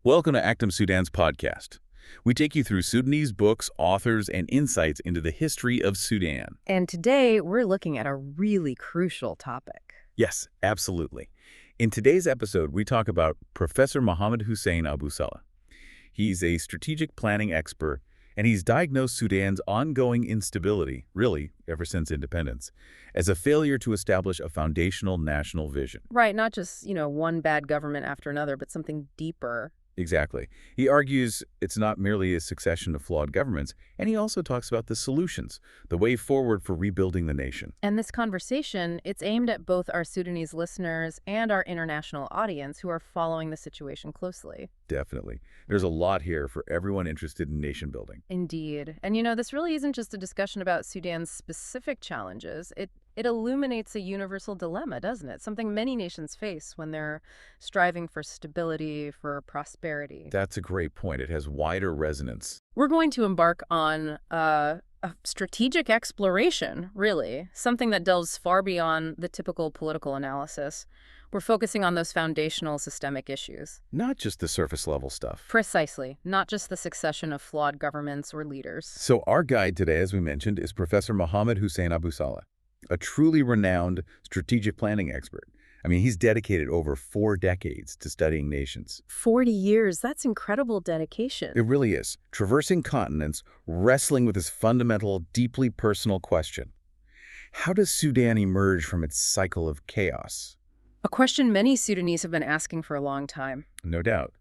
Welcome to Actum Sudan's podcast. We take you through Sudanese books, authors, and insights into the history of Sudan. And today, we're looking at a really crucial topic. Yes, absolutely. In today's episode, we talk about Professor Mohamed Hussein Abu Saleh. He's a strategic planning expert, and he's diagnosed Sudan's ongoing instability, really, ever since independence, as a failure to establish a foundational national vision. Right, not just, one bad government after another, but something deeper. Exactly. He argues it's not merely a succession of flawed governments, and he also talks about the solutions, the way forward for rebuilding the nation. And this conversation, it's aimed at both our Sudanese listeners and our international audience who are following the situation closely. Definitely. There's a lot here for everyone interested in nation building. Indeed. And this really isn't just a discussion about Sudan's specific challenges. It illuminates a universal dilemma, doesn't it? Something many nations face when they're striving for stability, for prosperity. That's a great point. It has wider resonance. We're going to embark on a strategic exploration, really, something that delves far beyond the typical political analysis. We're focusing on those foundational systemic issues. Not just the surface-level stuff. Precisely. Not just the succession of flawed governments or leaders. So our guide today, as we mentioned, is Professor Mohamed Hussein Abu Saleh, a truly renowned strategic planning expert. I mean, he's dedicated over 4 decades to studying nations. 40 years, that's incredible dedication. It really is. Traversing continents, wrestling with this fundamental, deeply personal question. How does Sudan emerge from its cycle of chaos? A question many Sudanese have been asking for a long time. No doubt.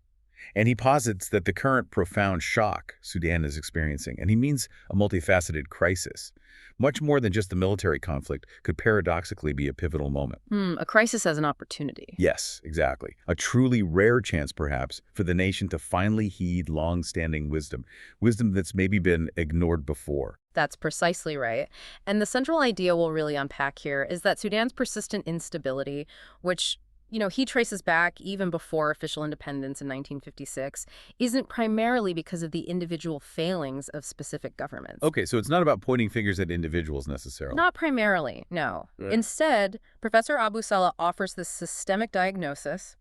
And he posits that the current profound shock Sudan is experiencing, and he means a multifaceted crisis, much more than just the military conflict, could paradoxically be a pivotal moment. A crisis as an opportunity. Yes, exactly. A truly rare chance, perhaps, for the nation to finally heed long-standing wisdom that's maybe been ignored before. That's precisely right. And the central idea we'll really unpack here is that Sudan's persistent instability, which he traces back even before official independence in 1956, isn't primarily because of the individual failings of specific governments. Okay, so it's not about pointing fingers at individuals necessarily. Not primarily, no. Yeah. Instead, Professor Abu Saleh offers this systemic diagnosis,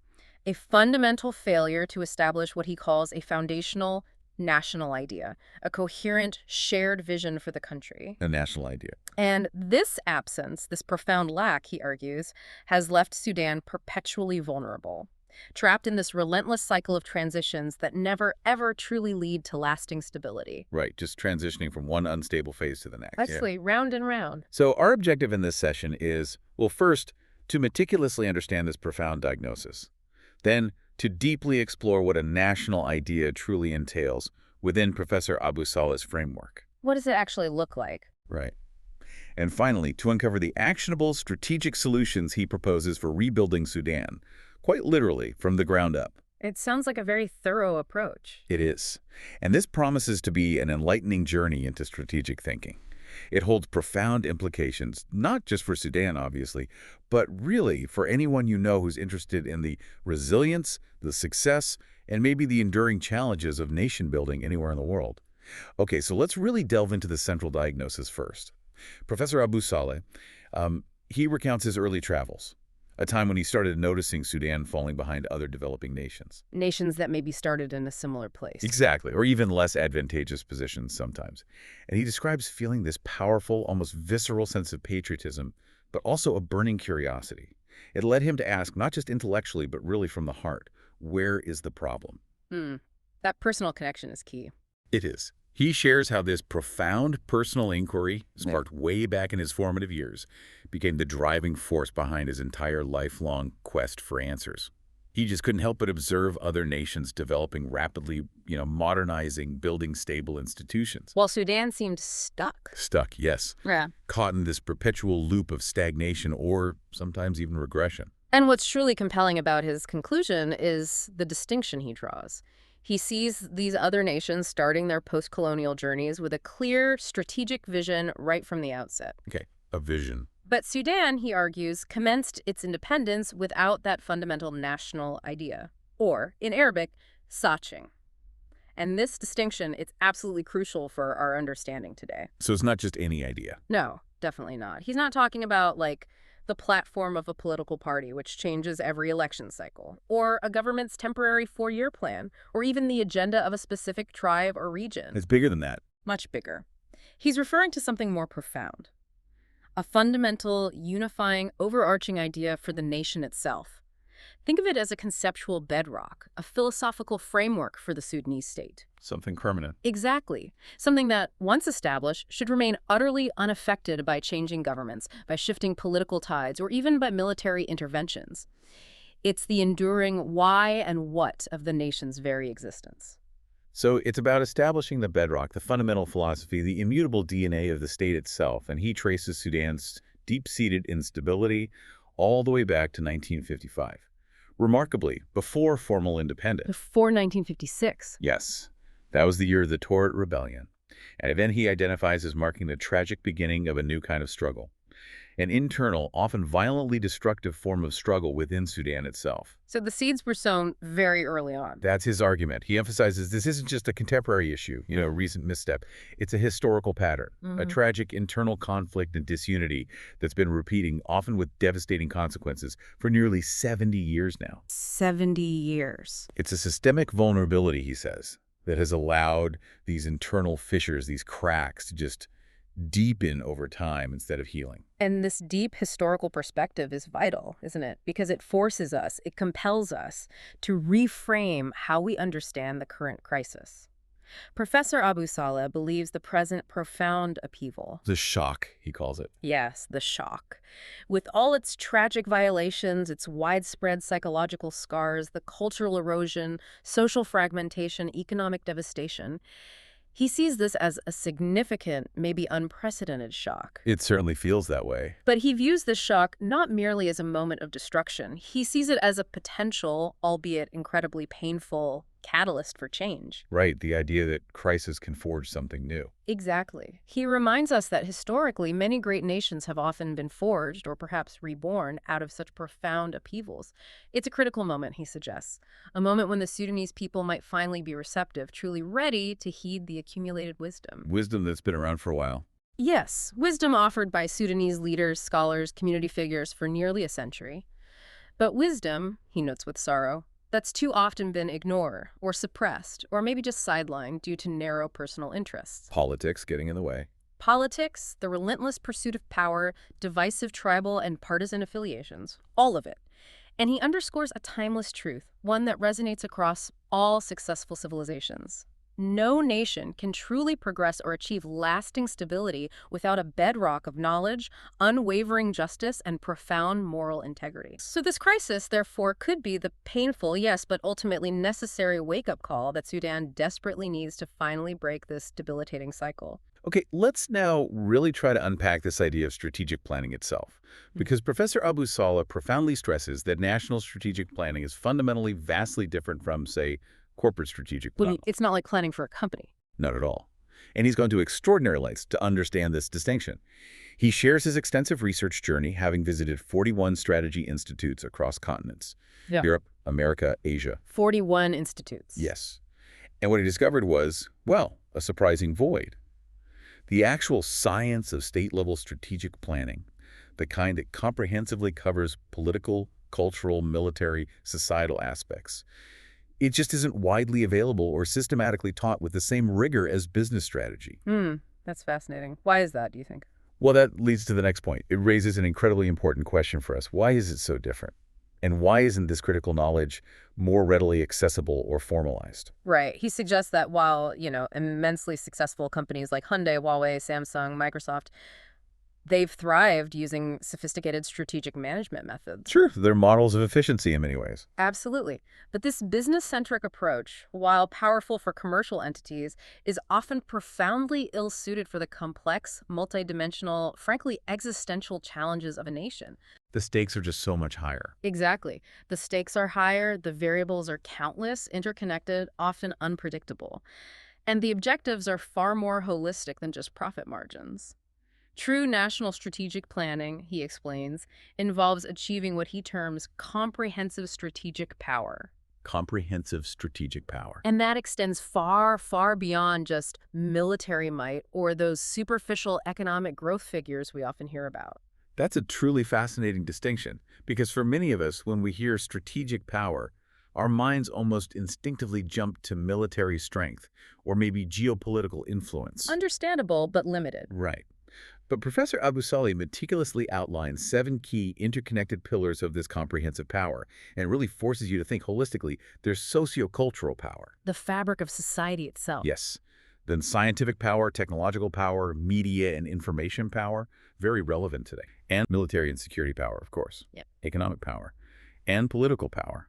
a fundamental failure to establish what he calls a foundational national idea, a coherent, shared vision for the country. A national idea. And this absence, this profound lack, he argues, has left Sudan perpetually vulnerable, trapped in this relentless cycle of transitions that never, ever truly lead to lasting stability. Right, just transitioning from one unstable phase to the next. Actually, round and round. So our objective in this session is, well, first, to meticulously understand this profound diagnosis. Then, to deeply explore what a national idea truly entails within Professor Abu Saleh's framework. What does it actually look like? Right. And finally, to uncover the actionable strategic solutions he proposes for rebuilding Sudan, quite literally from the ground up. It sounds like a very thorough approach. It is. And this promises to be an enlightening journey into strategic thinking. It holds profound implications, not just for Sudan, obviously, but really for anyone you know who's interested in the resilience, the success, and maybe the enduring challenges of nation building anywhere in the world. Okay, so let's really delve into the central diagnosis first. Professor Abu Saleh, he recounts his early travels, a time when he started noticing Sudan falling behind other developing nations. Nations that maybe started in a similar place. Exactly, or even less advantageous positions sometimes. And he describes feeling this powerful, almost visceral sense of patriotism, but also a burning curiosity. It led him to ask, not just intellectually, but really from the heart, where is the problem? That personal connection is key. It is. He shares how this profound personal inquiry, sparked way back in his formative years, became the driving force behind his entire lifelong quest for answers. He just couldn't help but observe other nations developing rapidly, modernizing, building stable institutions. While Sudan seemed stuck. Stuck, yes. Yeah. Caught in this perpetual loop of stagnation or sometimes even regression. And what's truly compelling about his conclusion is the distinction he draws. He sees these other nations starting their post-colonial journeys with a clear strategic vision right from the outset. Okay, a vision. But Sudan, he argues, commenced its independence without that fundamental national idea, or, in Arabic, saching. And this distinction, it's absolutely crucial for our understanding today. So it's not just any idea. No, definitely not. He's not talking about, the platform of a political party, which changes every election cycle, or a government's temporary 4-year plan, or even the agenda of a specific tribe or region. It's bigger than that. Much bigger. He's referring to something more profound. A fundamental, unifying, overarching idea for the nation itself. Think of it as a conceptual bedrock, a philosophical framework for the Sudanese state. Something permanent. Exactly. Something that, once established, should remain utterly unaffected by changing governments, by shifting political tides, or even by military interventions. It's the enduring why and what of the nation's very existence. So it's about establishing the bedrock, the fundamental philosophy, the immutable DNA of the state itself, and he traces Sudan's deep-seated instability all the way back to 1955. Remarkably, before formal independence. Before 1956. Yes, that was the year of the Torrid Rebellion, an event he identifies as marking the tragic beginning of a new kind of struggle, an internal, often violently destructive form of struggle within Sudan itself. So the seeds were sown very early on. That's his argument. He emphasizes this isn't just a contemporary issue, recent misstep. It's a historical pattern, a tragic internal conflict and disunity that's been repeating, often with devastating consequences, for nearly 70 years now. 70 years. It's a systemic vulnerability, he says, that has allowed these internal fissures, these cracks, to just deepen over time instead of healing. And this deep historical perspective is vital, isn't it? Because it forces us, it compels us to reframe how we understand the current crisis. Professor Abu Saleh believes the present profound upheaval. The shock, he calls it. Yes, the shock. With all its tragic violations, its widespread psychological scars, the cultural erosion, social fragmentation, economic devastation, he sees this as a significant, maybe unprecedented shock. It certainly feels that way. But he views this shock not merely as a moment of destruction. He sees it as a potential, albeit incredibly painful, catalyst for change. Right, the idea that crisis can forge something new. Exactly. He reminds us that historically, many great nations have often been forged, or perhaps reborn, out of such profound upheavals. It's a critical moment, he suggests. A moment when the Sudanese people might finally be receptive, truly ready to heed the accumulated wisdom. Wisdom that's been around for a while. Yes, wisdom offered by Sudanese leaders, scholars, community figures for nearly a century. But wisdom, he notes with sorrow, that's too often been ignored or suppressed or maybe just sidelined due to narrow personal interests. Politics getting in the way. Politics, the relentless pursuit of power, divisive tribal and partisan affiliations, all of it. And he underscores a timeless truth, one that resonates across all successful civilizations. No nation can truly progress or achieve lasting stability without a bedrock of knowledge, unwavering justice, and profound moral integrity. So this crisis, therefore, could be the painful, yes, but ultimately necessary wake-up call that Sudan desperately needs to finally break this debilitating cycle. Okay, let's now really try to unpack this idea of strategic planning itself. Because Professor Abu Saleh profoundly stresses that national strategic planning is fundamentally vastly different from, say, corporate strategic planning. Well, it's not like planning for a company. Not at all. And he's gone to extraordinary lengths to understand this distinction. He shares his extensive research journey, having visited 41 strategy institutes across continents. Yeah. Europe, America, Asia. 41 institutes. Yes. And what he discovered was, well, a surprising void. The actual science of state-level strategic planning, the kind that comprehensively covers political, cultural, military, societal aspects, it just isn't widely available or systematically taught with the same rigor as business strategy. That's fascinating. Why is that, do you think? Well, that leads to the next point. It raises an incredibly important question for us. Why is it so different? And why isn't this critical knowledge more readily accessible or formalized? Right. He suggests that while, immensely successful companies like Hyundai, Huawei, Samsung, Microsoft, they've thrived using sophisticated strategic management methods. Sure, they're models of efficiency in many ways. Absolutely. But this business-centric approach, while powerful for commercial entities, is often profoundly ill-suited for the complex, multidimensional, frankly, existential challenges of a nation. The stakes are just so much higher. Exactly. The stakes are higher, the variables are countless, interconnected, often unpredictable. And the objectives are far more holistic than just profit margins. True national strategic planning, he explains, involves achieving what he terms comprehensive strategic power. Comprehensive strategic power. And that extends far, far beyond just military might or those superficial economic growth figures we often hear about. That's a truly fascinating distinction, because for many of us, when we hear strategic power, our minds almost instinctively jump to military strength or maybe geopolitical influence. Understandable, but limited. Right. But Professor Abu Saleh meticulously outlines 7 key interconnected pillars of this comprehensive power and really forces you to think holistically. There's sociocultural power. The fabric of society itself. Yes. Then scientific power, technological power, media and information power, very relevant today. And military and security power, of course. Yep. Economic power. And political power.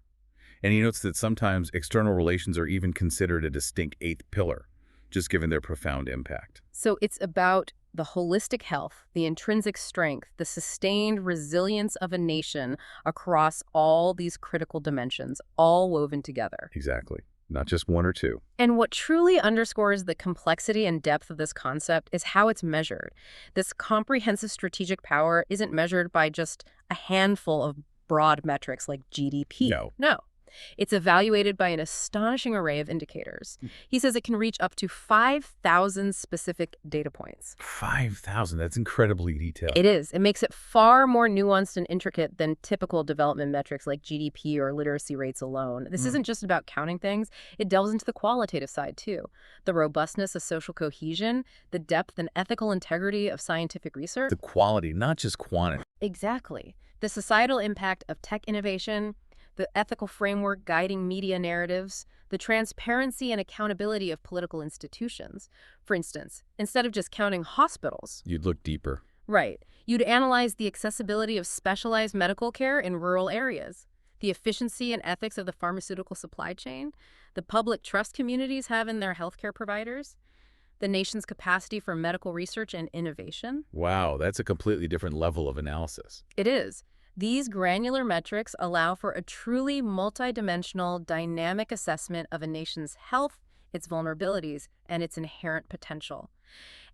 And he notes that sometimes external relations are even considered a distinct 8th pillar, just given their profound impact. So it's about the holistic health, the intrinsic strength, the sustained resilience of a nation across all these critical dimensions, all woven together. Exactly. Not just one or two. And what truly underscores the complexity and depth of this concept is how it's measured. This comprehensive strategic power isn't measured by just a handful of broad metrics like GDP. No. It's evaluated by an astonishing array of indicators. He says it can reach up to 5,000 specific data points. 5,000, that's incredibly detailed. It is. It makes it far more nuanced and intricate than typical development metrics like GDP or literacy rates alone. This isn't just about counting things. It delves into the qualitative side, too. The robustness of social cohesion, the depth and ethical integrity of scientific research. The quality, not just quantity. Exactly. The societal impact of tech innovation, the ethical framework guiding media narratives, the transparency and accountability of political institutions. For instance, instead of just counting hospitals, You'd look deeper. right, you'd analyze the accessibility of specialized medical care in rural areas, the efficiency and ethics of the pharmaceutical supply chain, the public trust communities have in their healthcare providers, the nation's capacity for medical research and innovation. Wow, that's a completely different level of analysis. It is. These granular metrics allow for a truly multidimensional, dynamic assessment of a nation's health, its vulnerabilities, and its inherent potential.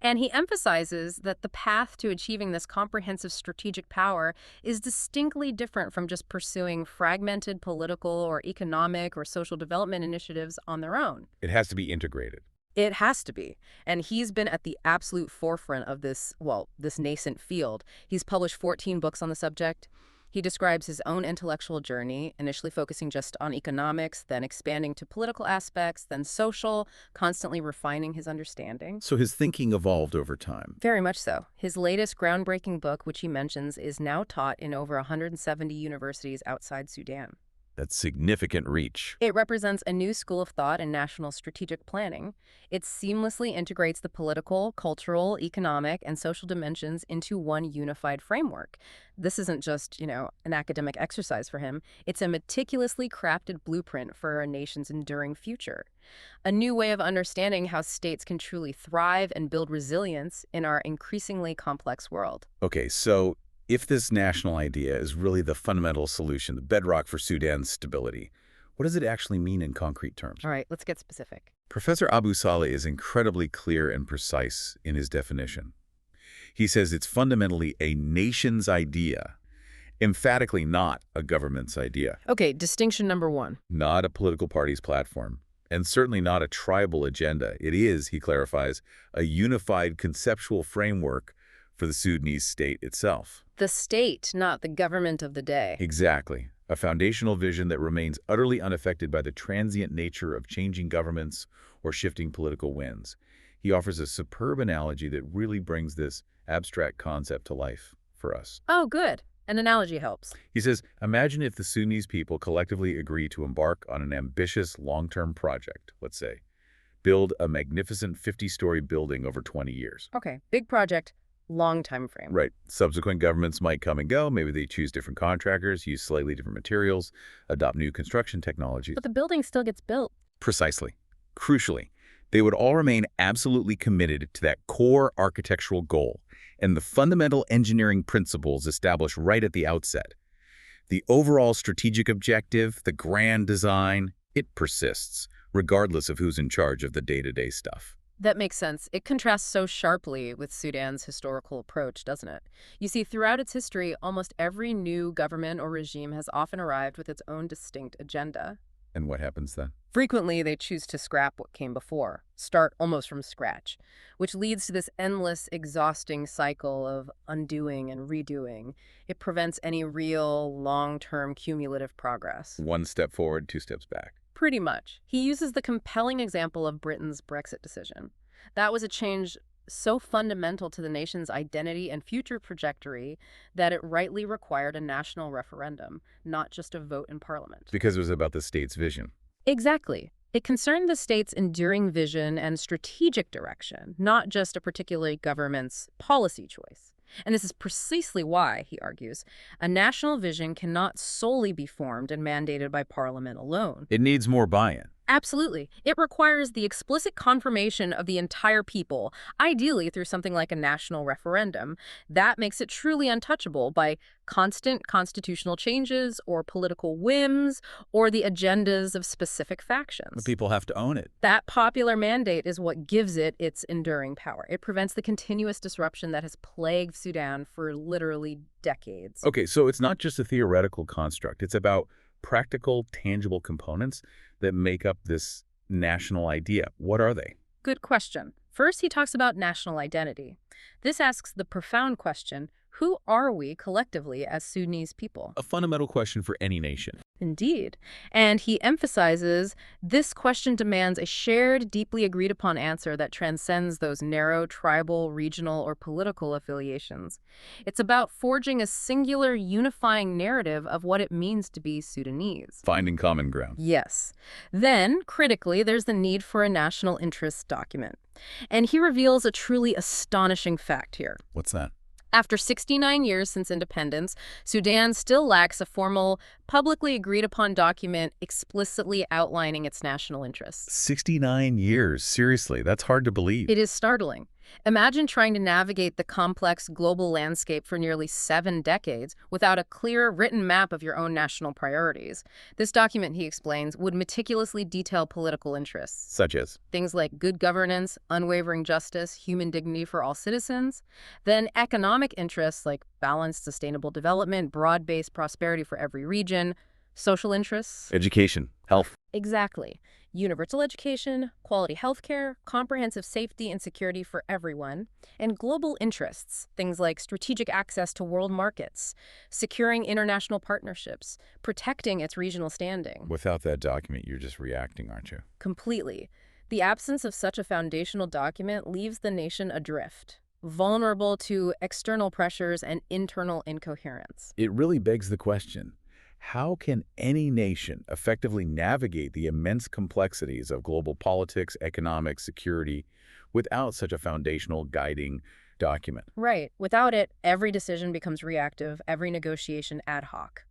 And he emphasizes that the path to achieving this comprehensive strategic power is distinctly different from just pursuing fragmented political or economic or social development initiatives on their own. It has to be integrated. It has to be. And he's been at the absolute forefront of this nascent field. He's published 14 books on the subject. He describes his own intellectual journey, initially focusing just on economics, then expanding to political aspects, then social, constantly refining his understanding. So his thinking evolved over time. Very much so. His latest groundbreaking book, which he mentions, is now taught in over 170 universities outside Sudan. That's significant reach. It represents a new school of thought in national strategic planning. It seamlessly integrates the political, cultural, economic, and social dimensions into one unified framework. This isn't just, an academic exercise for him. It's a meticulously crafted blueprint for a nation's enduring future. A new way of understanding how states can truly thrive and build resilience in our increasingly complex world. Okay, so if this national idea is really the fundamental solution, the bedrock for Sudan's stability, what does it actually mean in concrete terms? All right, let's get specific. Professor Abu Saleh is incredibly clear and precise in his definition. He says it's fundamentally a nation's idea, emphatically not a government's idea. Okay, distinction number one. Not a political party's platform, and certainly not a tribal agenda. It is, he clarifies, a unified conceptual framework for the Sudanese state itself. The state, not the government of the day. Exactly. A foundational vision that remains utterly unaffected by the transient nature of changing governments or shifting political winds. He offers a superb analogy that really brings this abstract concept to life for us. Oh, good. An analogy helps. He says, imagine if the Sudanese people collectively agree to embark on an ambitious long-term project, let's say. Build a magnificent 50-story building over 20 years. Okay, big project. Long time frame. Right. Subsequent governments might come and go. Maybe they choose different contractors, use slightly different materials, adopt new construction technologies. But the building still gets built. Precisely. Crucially, they would all remain absolutely committed to that core architectural goal and the fundamental engineering principles established right at the outset. The overall strategic objective, the grand design, it persists, regardless of who's in charge of the day-to-day stuff. That makes sense. It contrasts so sharply with Sudan's historical approach, doesn't it? You see, throughout its history, almost every new government or regime has often arrived with its own distinct agenda. And what happens then? Frequently, they choose to scrap what came before, start almost from scratch, which leads to this endless, exhausting cycle of undoing and redoing. It prevents any real, long-term cumulative progress. One step forward, two steps back. Pretty much. He uses the compelling example of Britain's Brexit decision. That was a change so fundamental to the nation's identity and future trajectory that it rightly required a national referendum, not just a vote in Parliament. Because it was about the state's vision. Exactly. It concerned the state's enduring vision and strategic direction, not just a particular government's policy choice. And this is precisely why, he argues, a national vision cannot solely be formed and mandated by Parliament alone. It needs more buy-in. Absolutely. It requires the explicit confirmation of the entire people, ideally through something like a national referendum. That makes it truly untouchable by constant constitutional changes or political whims or the agendas of specific factions. The people have to own it. That popular mandate is what gives it its enduring power. It prevents the continuous disruption that has plagued Sudan for literally decades. Okay, so it's not just a theoretical construct. It's about practical, tangible components that make up this national idea. What are they? Good question. First, he talks about national identity. This asks the profound question, who are we collectively as Sudanese people? A fundamental question for any nation. Indeed. And he emphasizes this question demands a shared, deeply agreed upon answer that transcends those narrow tribal, regional, or political affiliations. It's about forging a singular, unifying narrative of what it means to be Sudanese. Finding common ground. Yes. Then, critically, there's the need for a national interest document. And he reveals a truly astonishing fact here. What's that? After 69 years since independence, Sudan still lacks a formal, publicly agreed-upon document explicitly outlining its national interests. 69 years. Seriously, that's hard to believe. It is startling. Imagine trying to navigate the complex global landscape for nearly 7 decades without a clear, written map of your own national priorities. This document, he explains, would meticulously detail political interests. Such as? Things like good governance, unwavering justice, human dignity for all citizens. Then economic interests like balanced, sustainable development, broad-based prosperity for every region. Social interests. Education, health. Exactly. Universal education, quality healthcare, comprehensive safety and security for everyone, and global interests, things like strategic access to world markets, securing international partnerships, protecting its regional standing. Without that document, you're just reacting, aren't you? Completely. The absence of such a foundational document leaves the nation adrift, vulnerable to external pressures and internal incoherence. It really begs the question. How can any nation effectively navigate the immense complexities of global politics, economics, security, without such a foundational guiding document? Right. Without it, every decision becomes reactive, every negotiation ad hoc.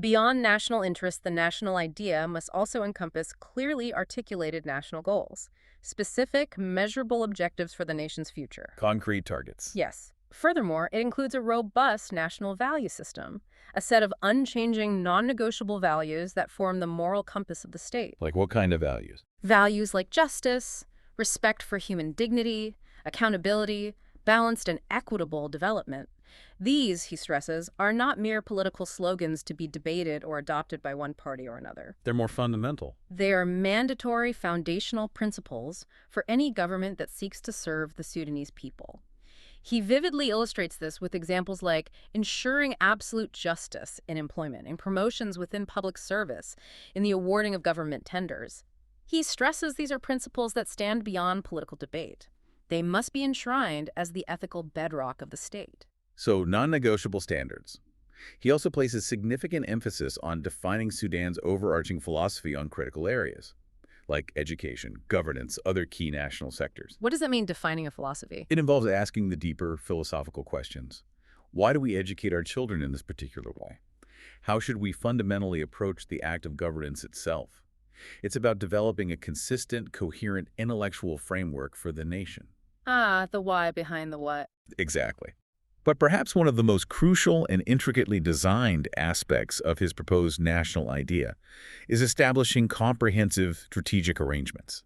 Beyond national interest, the national idea must also encompass clearly articulated national goals, specific, measurable objectives for the nation's future. Concrete targets. Yes. Furthermore, it includes a robust national value system, a set of unchanging, non-negotiable values that form the moral compass of the state. Like what kind of values? Values like justice, respect for human dignity, accountability, balanced and equitable development. These, he stresses, are not mere political slogans to be debated or adopted by one party or another. They're more fundamental. They are mandatory foundational principles for any government that seeks to serve the Sudanese people. He vividly illustrates this with examples like ensuring absolute justice in employment, in promotions within public service, in the awarding of government tenders. He stresses these are principles that stand beyond political debate. They must be enshrined as the ethical bedrock of the state. So, non-negotiable standards. He also places significant emphasis on defining Sudan's overarching philosophy on critical areas, like education, governance, other key national sectors. What does that mean, defining a philosophy? It involves asking the deeper philosophical questions. Why do we educate our children in this particular way? How should we fundamentally approach the act of governance itself? It's about developing a consistent, coherent intellectual framework for the nation. Ah, the why behind the what. Exactly. But perhaps one of the most crucial and intricately designed aspects of his proposed national idea is establishing comprehensive strategic arrangements.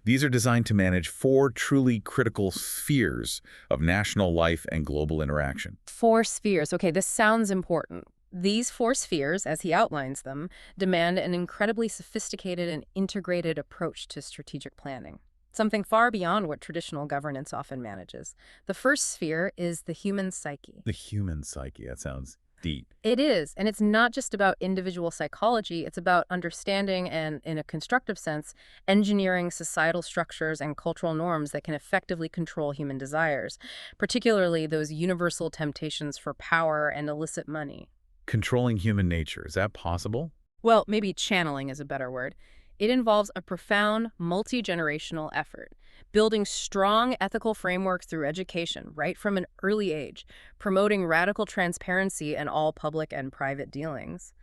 These are designed to manage 4 truly critical spheres of national life and global interaction. 4 spheres. Okay, this sounds important. These four spheres, as he outlines them, demand an incredibly sophisticated and integrated approach to strategic planning, something far beyond what traditional governance often manages. The first sphere is the human psyche. The human psyche, that sounds deep. It is, and it's not just about individual psychology, it's about understanding and, in a constructive sense, engineering societal structures and cultural norms that can effectively control human desires, particularly those universal temptations for power and illicit money. Controlling human nature, is that possible? Well, maybe channeling is a better word. It involves a profound, multi-generational effort, building strong ethical frameworks through education right from an early age, promoting radical transparency in all public and private dealings,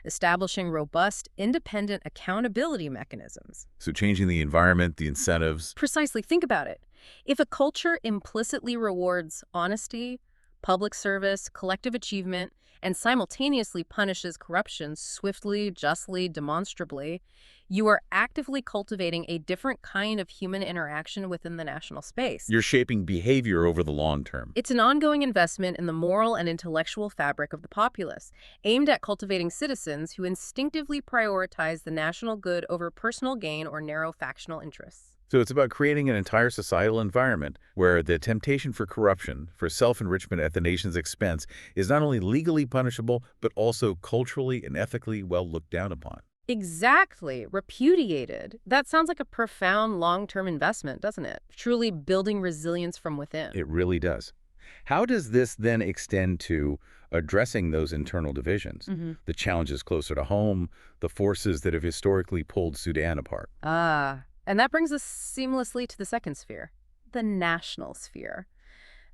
establishing robust, independent accountability mechanisms. So changing the environment, the incentives. Precisely, think about it. If a culture implicitly rewards honesty, public service, collective achievement, and simultaneously punishes corruption swiftly, justly, demonstrably, you are actively cultivating a different kind of human interaction within the national space. You're shaping behavior over the long term. It's an ongoing investment in the moral and intellectual fabric of the populace, aimed at cultivating citizens who instinctively prioritize the national good over personal gain or narrow factional interests. So it's about creating an entire societal environment where the temptation for corruption, for self-enrichment at the nation's expense, is not only legally punishable, but also culturally and ethically well looked down upon. Exactly. Repudiated. That sounds like a profound long-term investment, doesn't it? Truly building resilience from within. It really does. How does this then extend to addressing those internal divisions, the challenges closer to home, the forces that have historically pulled Sudan apart? And that brings us seamlessly to the second sphere, the national sphere.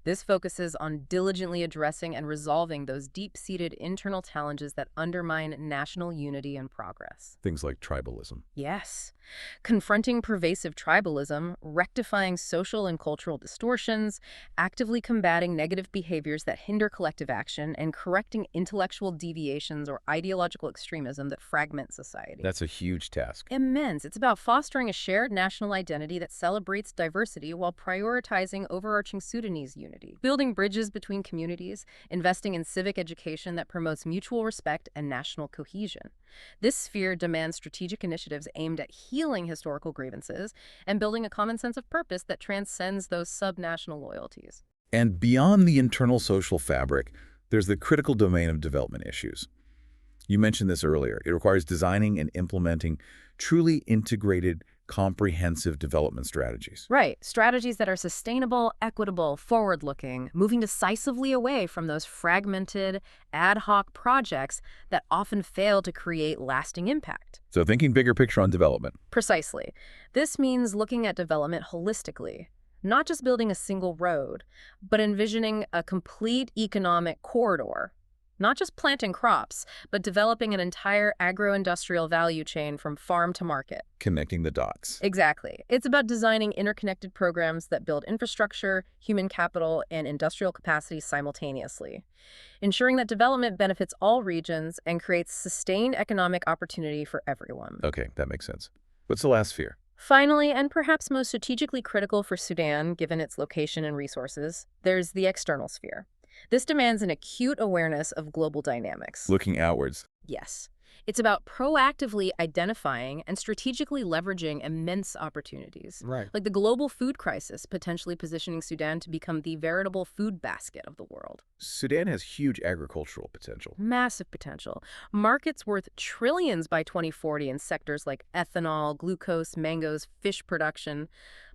This focuses on diligently addressing and resolving those deep-seated internal challenges that undermine national unity and progress. Things like tribalism. Yes. Confronting pervasive tribalism, rectifying social and cultural distortions, actively combating negative behaviors that hinder collective action, and correcting intellectual deviations or ideological extremism that fragment society. That's a huge task. Immense. It's about fostering a shared national identity that celebrates diversity while prioritizing overarching Sudanese unity. Building bridges between communities, investing in civic education that promotes mutual respect and national cohesion. This sphere demands strategic initiatives aimed at healing historical grievances and building a common sense of purpose that transcends those subnational loyalties. And beyond the internal social fabric, there's the critical domain of development issues. You mentioned this earlier. It requires designing and implementing truly integrated, comprehensive development strategies. Right. Strategies that are sustainable, equitable, forward-looking, moving decisively away from those fragmented, ad hoc projects that often fail to create lasting impact. So thinking bigger picture on development. Precisely. This means looking at development holistically, not just building a single road, but envisioning a complete economic corridor. Not just planting crops, but developing an entire agro-industrial value chain from farm to market. Connecting the dots. Exactly. It's about designing interconnected programs that build infrastructure, human capital, and industrial capacity simultaneously, ensuring that development benefits all regions and creates sustained economic opportunity for everyone. Okay, that makes sense. What's the last sphere? Finally, and perhaps most strategically critical for Sudan, given its location and resources, there's the external sphere. This demands an acute awareness of global dynamics. Looking outwards. Yes. It's about proactively identifying and strategically leveraging immense opportunities. Right. Like the global food crisis, potentially positioning Sudan to become the veritable food basket of the world. Sudan has huge agricultural potential. Massive potential. Markets worth trillions by 2040 in sectors like ethanol, glucose, mangoes, fish production.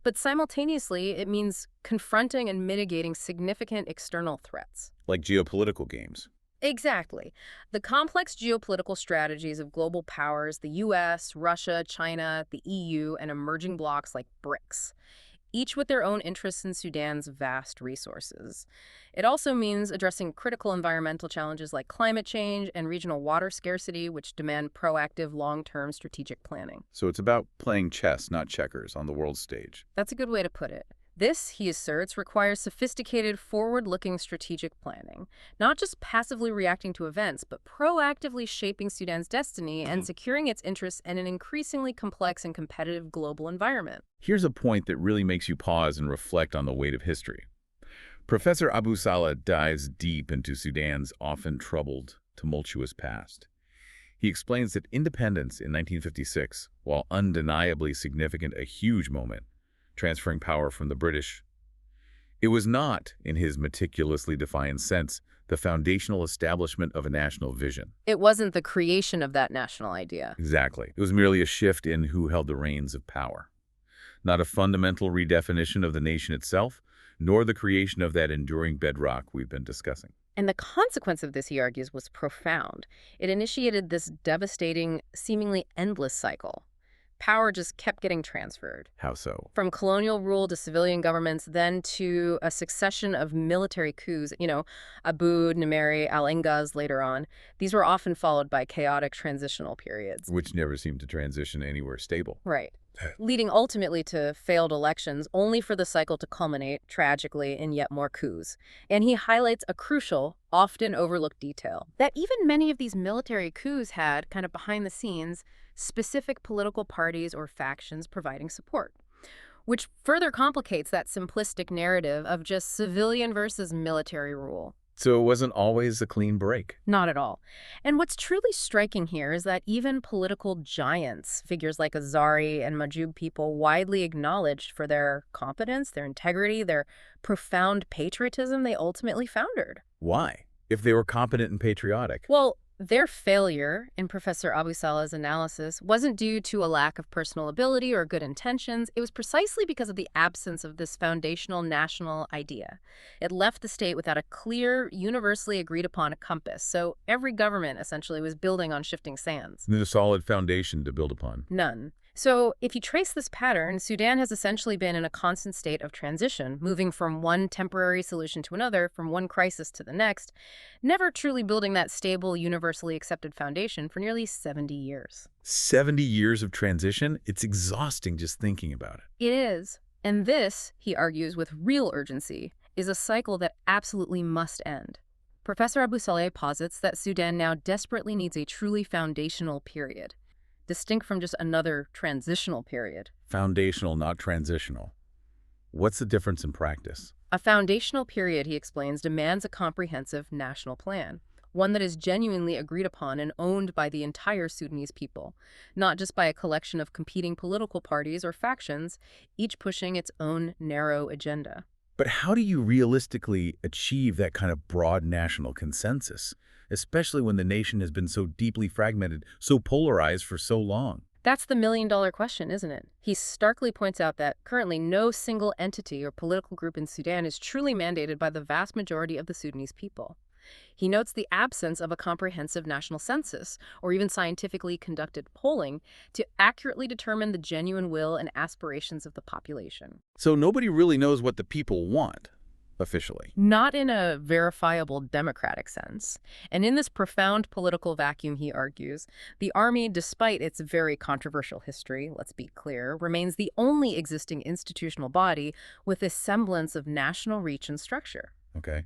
But simultaneously, it means confronting and mitigating significant external threats. Like geopolitical games. Exactly. The complex geopolitical strategies of global powers, the US, Russia, China, the EU, and emerging blocs like BRICS, each with their own interests in Sudan's vast resources. It also means addressing critical environmental challenges like climate change and regional water scarcity, which demand proactive, long-term strategic planning. So it's about playing chess, not checkers, on the world stage. That's a good way to put it. This, he asserts, requires sophisticated, forward-looking strategic planning, not just passively reacting to events, but proactively shaping Sudan's destiny and securing its interests in an increasingly complex and competitive global environment. Here's a point that really makes you pause and reflect on the weight of history. Professor Abu Saleh dives deep into Sudan's often troubled tumultuous past. He explains that independence in 1956, while undeniably significant, a huge moment, transferring power from the British, it was not, in his meticulously defined sense, the foundational establishment of a national vision. It wasn't the creation of that national idea. Exactly. It was merely a shift in who held the reins of power. Not a fundamental redefinition of the nation itself, nor the creation of that enduring bedrock we've been discussing. And the consequence of this, he argues, was profound. It initiated this devastating, seemingly endless cycle. Power just kept getting transferred. How so? From colonial rule to civilian governments, then to a succession of military coups, Abu, Nimeri, Al-Engaz later on. These were often followed by chaotic transitional periods. Which never seemed to transition anywhere stable. Right. Leading ultimately to failed elections, only for the cycle to culminate, tragically, in yet more coups. And he highlights a crucial, often overlooked detail, that even many of these military coups had, kind of behind the scenes, specific political parties or factions providing support, which further complicates that simplistic narrative of just civilian versus military rule. So it wasn't always a clean break. Not at all. And what's truly striking here is that even political giants, figures like Azari and Majub people, widely acknowledged for their competence, their integrity, their profound patriotism they ultimately foundered. Why? If they were competent and patriotic. Well, their failure, in Professor Abu Saleh's analysis, wasn't due to a lack of personal ability or good intentions. It was precisely because of the absence of this foundational national idea. It left the state without a clear, universally agreed-upon compass, so every government essentially was building on shifting sands. No solid foundation to build upon. None. So if you trace this pattern, Sudan has essentially been in a constant state of transition, moving from one temporary solution to another, from one crisis to the next, never truly building that stable, universally accepted foundation for nearly 70 years. 70 years of transition? It's exhausting just thinking about it. It is. And this, he argues with real urgency, is a cycle that absolutely must end. Professor Abu Saleh posits that Sudan now desperately needs a truly foundational period, distinct from just another transitional period. Foundational, not transitional. What's the difference in practice? A foundational period, he explains, demands a comprehensive national plan, one that is genuinely agreed upon and owned by the entire Sudanese people, not just by a collection of competing political parties or factions, each pushing its own narrow agenda. But how do you realistically achieve that kind of broad national consensus, especially when the nation has been so deeply fragmented, so polarized for so long? That's the million-dollar question, isn't it? He starkly points out that currently no single entity or political group in Sudan is truly mandated by the vast majority of the Sudanese people. He notes the absence of a comprehensive national census or even scientifically conducted polling to accurately determine the genuine will and aspirations of the population. So nobody really knows what the people want, officially. Not in a verifiable democratic sense. And in this profound political vacuum, he argues, the army, despite its very controversial history, let's be clear, remains the only existing institutional body with a semblance of national reach and structure. Okay.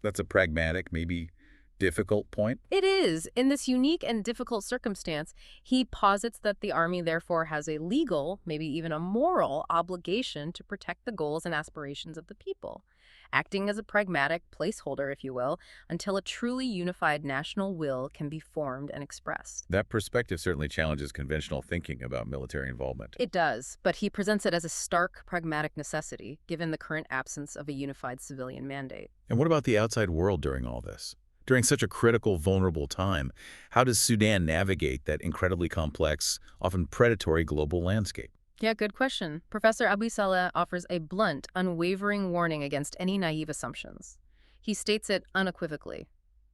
That's a pragmatic, maybe difficult point. It is. In this unique and difficult circumstance, he posits that the army therefore has a legal, maybe even a moral, obligation to protect the goals and aspirations of the people, acting as a pragmatic placeholder, if you will, until a truly unified national will can be formed and expressed. That perspective certainly challenges conventional thinking about military involvement. It does, but he presents it as a stark, pragmatic necessity, given the current absence of a unified civilian mandate. And what about the outside world during all this? During such a critical, vulnerable time, how does Sudan navigate that incredibly complex, often predatory global landscape? Yeah, good question. Professor Abu Saleh offers a blunt, unwavering warning against any naive assumptions. He states it unequivocally.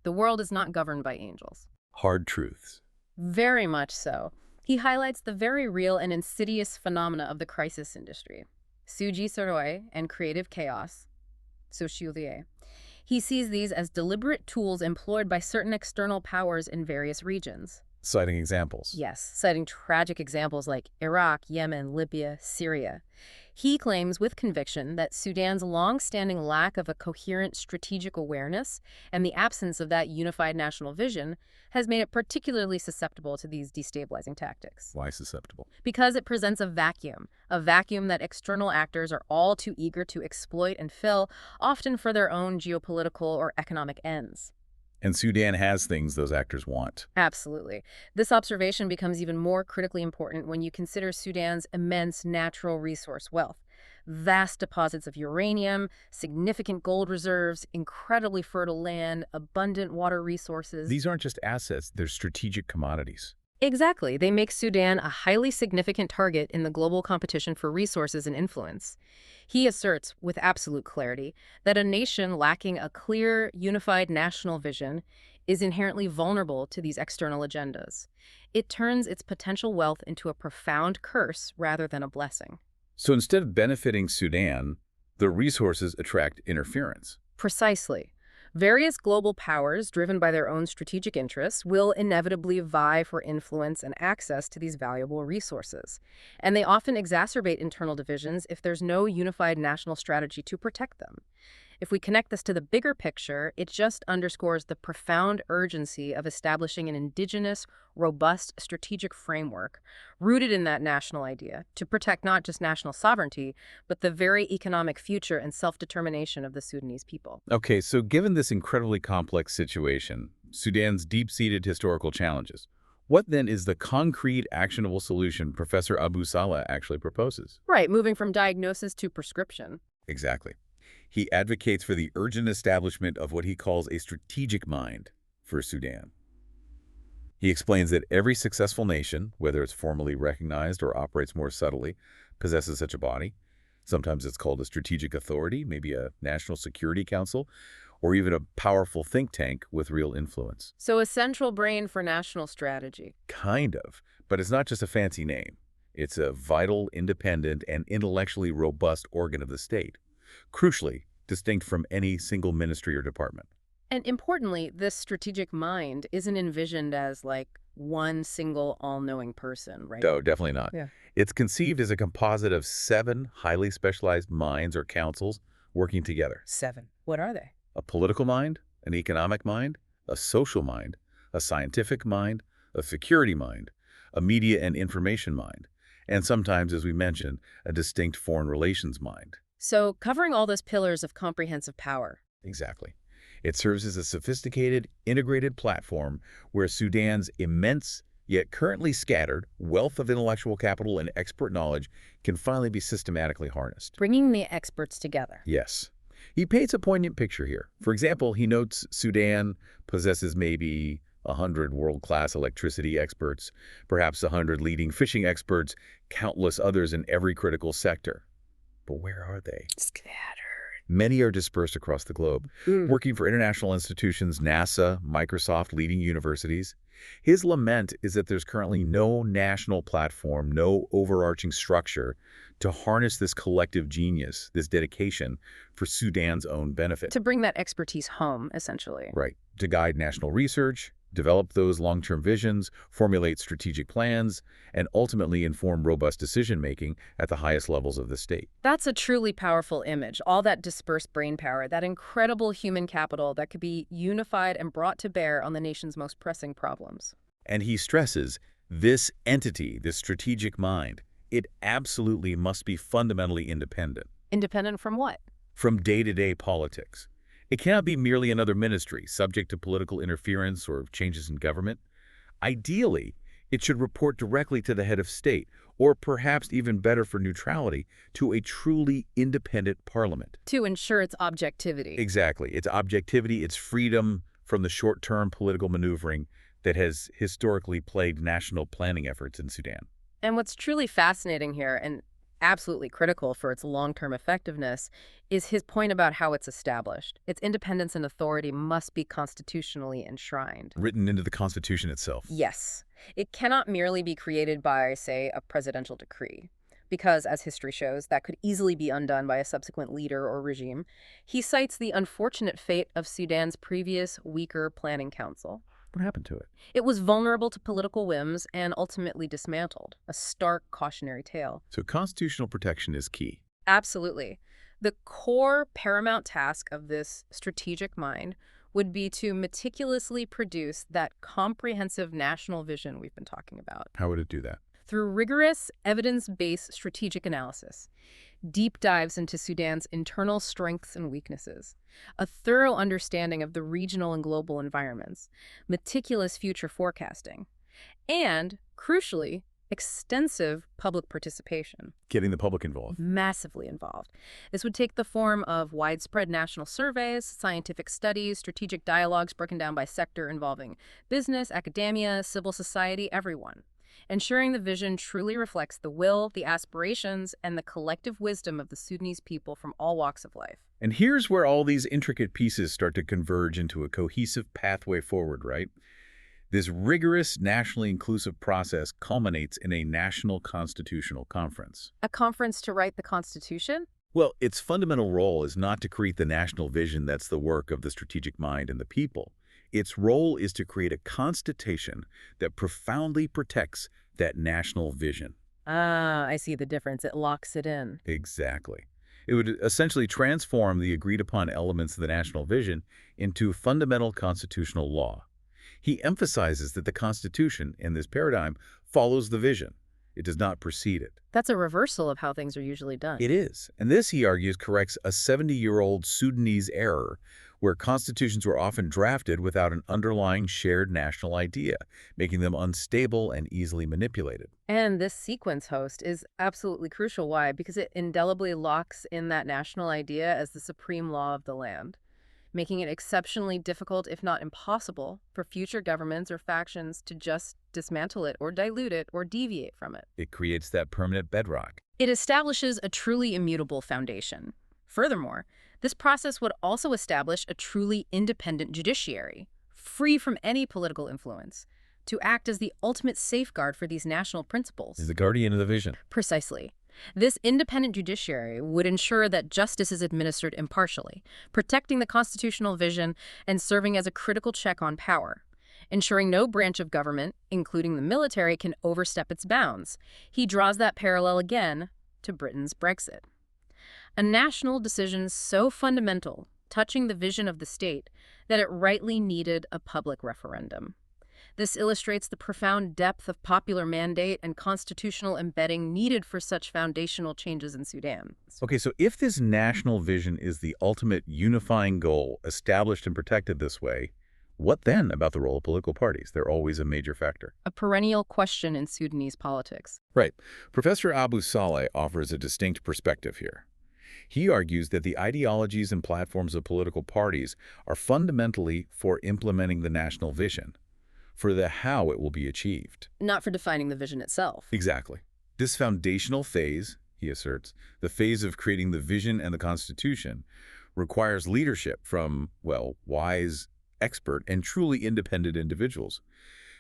The world is not governed by angels. Hard truths. Very much so. He highlights the very real and insidious phenomena of the crisis industry, Suji Soroi and creative chaos, Sociulie. He sees these as deliberate tools employed by certain external powers in various regions. Citing examples. Yes, citing tragic examples like Iraq, Yemen, Libya, Syria. He claims with conviction that Sudan's long-standing lack of a coherent strategic awareness and the absence of that unified national vision has made it particularly susceptible to these destabilizing tactics. Why susceptible? Because it presents a vacuum that external actors are all too eager to exploit and fill, often for their own geopolitical or economic ends. And Sudan has things those actors want. Absolutely. This observation becomes even more critically important when you consider Sudan's immense natural resource wealth. Vast deposits of uranium, significant gold reserves, incredibly fertile land, abundant water resources. These aren't just assets, they're strategic commodities. Exactly. They make Sudan a highly significant target in the global competition for resources and influence. He asserts, with absolute clarity, that a nation lacking a clear, unified national vision is inherently vulnerable to these external agendas. It turns its potential wealth into a profound curse rather than a blessing. So instead of benefiting Sudan, the resources attract interference. Precisely. Various global powers, driven by their own strategic interests, will inevitably vie for influence and access to these valuable resources. And they often exacerbate internal divisions if there's no unified national strategy to protect them. If we connect this to the bigger picture, it just underscores the profound urgency of establishing an indigenous, robust strategic framework rooted in that national idea to protect not just national sovereignty, but the very economic future and self-determination of the Sudanese people. Okay, so given this incredibly complex situation, Sudan's deep-seated historical challenges, what then is the concrete, actionable solution Professor Abu Saleh actually proposes? Right, moving from diagnosis to prescription. Exactly. He advocates for the urgent establishment of what he calls a strategic mind for Sudan. He explains that every successful nation, whether it's formally recognized or operates more subtly, possesses such a body. Sometimes it's called a strategic authority, maybe a national security council, or even a powerful think tank with real influence. So a central brain for national strategy. Kind of, but it's not just a fancy name. It's a vital, independent, and intellectually robust organ of the state, crucially distinct from any single ministry or department. And importantly, this strategic mind isn't envisioned as like one single all-knowing person, right? No, definitely not. Yeah. It's conceived as a composite of 7 highly specialized minds or councils working together. 7. What are they? A political mind, an economic mind, a social mind, a scientific mind, a security mind, a media and information mind, and sometimes, as we mentioned, a distinct foreign relations mind. So covering all those pillars of comprehensive power. Exactly. It serves as a sophisticated, integrated platform where Sudan's immense, yet currently scattered, wealth of intellectual capital and expert knowledge can finally be systematically harnessed. Bringing the experts together. Yes. He paints a poignant picture here. For example, he notes Sudan possesses maybe 100 world-class electricity experts, perhaps 100 leading fishing experts, countless others in every critical sector. But where are they? Scattered. Many are dispersed across the globe, working for international institutions, NASA, Microsoft, leading universities. His lament is that there's currently no national platform, no overarching structure to harness this collective genius, this dedication for Sudan's own benefit. To bring that expertise home, essentially. Right. To guide national research, develop those long-term visions, formulate strategic plans, and ultimately inform robust decision-making at the highest levels of the state. That's a truly powerful image. All that dispersed brain power, that incredible human capital that could be unified and brought to bear on the nation's most pressing problems. And he stresses this entity, this strategic mind, it absolutely must be fundamentally independent. Independent from what? From day-to-day politics. It cannot be merely another ministry, subject to political interference or changes in government. Ideally, it should report directly to the head of state, or perhaps even better for neutrality, to a truly independent parliament. To ensure its objectivity. Exactly. Its objectivity, its freedom from the short-term political maneuvering that has historically plagued national planning efforts in Sudan. And what's truly fascinating here, and absolutely critical for its long-term effectiveness, is his point about how it's established. Its independence and authority must be constitutionally enshrined. Written into the Constitution itself. Yes. It cannot merely be created by, say, a presidential decree, because, as history shows, that could easily be undone by a subsequent leader or regime. He cites the unfortunate fate of Sudan's previous, weaker planning council. What happened to it? It was vulnerable to political whims and ultimately dismantled, a stark cautionary tale. So constitutional protection is key. Absolutely. The core paramount task of this strategic mind would be to meticulously produce that comprehensive national vision we've been talking about. How would it do that? through rigorous, evidence-based strategic analysis, deep dives into Sudan's internal strengths and weaknesses, a thorough understanding of the regional and global environments, meticulous future forecasting, and, crucially, extensive public participation. Getting the public involved. Massively involved. This would take the form of widespread national surveys, scientific studies, strategic dialogues broken down by sector involving business, academia, civil society, everyone, ensuring the vision truly reflects the will, the aspirations, and the collective wisdom of the Sudanese people from all walks of life. And here's where all these intricate pieces start to converge into a cohesive pathway forward, right? This rigorous, nationally inclusive process culminates in a national constitutional conference. A conference to write the Constitution? Well, its fundamental role is not to create the national vision that's the work of the strategic mind and the people. Its role is to create a constitution that profoundly protects that national vision. Ah, I see the difference. It locks it in. Exactly. It would essentially transform the agreed-upon elements of the national vision into fundamental constitutional law. He emphasizes that the Constitution, in this paradigm, follows the vision. It does not precede it. That's a reversal of how things are usually done. It is. And this, he argues, corrects a 70-year-old Sudanese error where constitutions were often drafted without an underlying shared national idea, making them unstable and easily manipulated. And this sequence host is absolutely crucial. Why? Because it indelibly locks in that national idea as the supreme law of the land, making it exceptionally difficult, if not impossible, for future governments or factions to just dismantle it or dilute it or deviate from it. It creates that permanent bedrock. It establishes a truly immutable foundation. Furthermore, this process would also establish a truly independent judiciary, free from any political influence, to act as the ultimate safeguard for these national principles. Is the guardian of the vision. Precisely. This independent judiciary would ensure that justice is administered impartially, protecting the constitutional vision and serving as a critical check on power, ensuring no branch of government, including the military, can overstep its bounds. He draws that parallel again to Britain's Brexit. A national decision so fundamental, touching the vision of the state, that it rightly needed a public referendum. This illustrates the profound depth of popular mandate and constitutional embedding needed for such foundational changes in Sudan. Okay, so if this national vision is the ultimate unifying goal established and protected this way, what then about the role of political parties? They're always a major factor. A perennial question in Sudanese politics. Right. Professor Abu Saleh offers a distinct perspective here. He argues that the ideologies and platforms of political parties are fundamentally for implementing the national vision, for the how it will be achieved. Not for defining the vision itself. Exactly. This foundational phase, he asserts, the phase of creating the vision and the Constitution, requires leadership from, well, wise, expert, and truly independent individuals.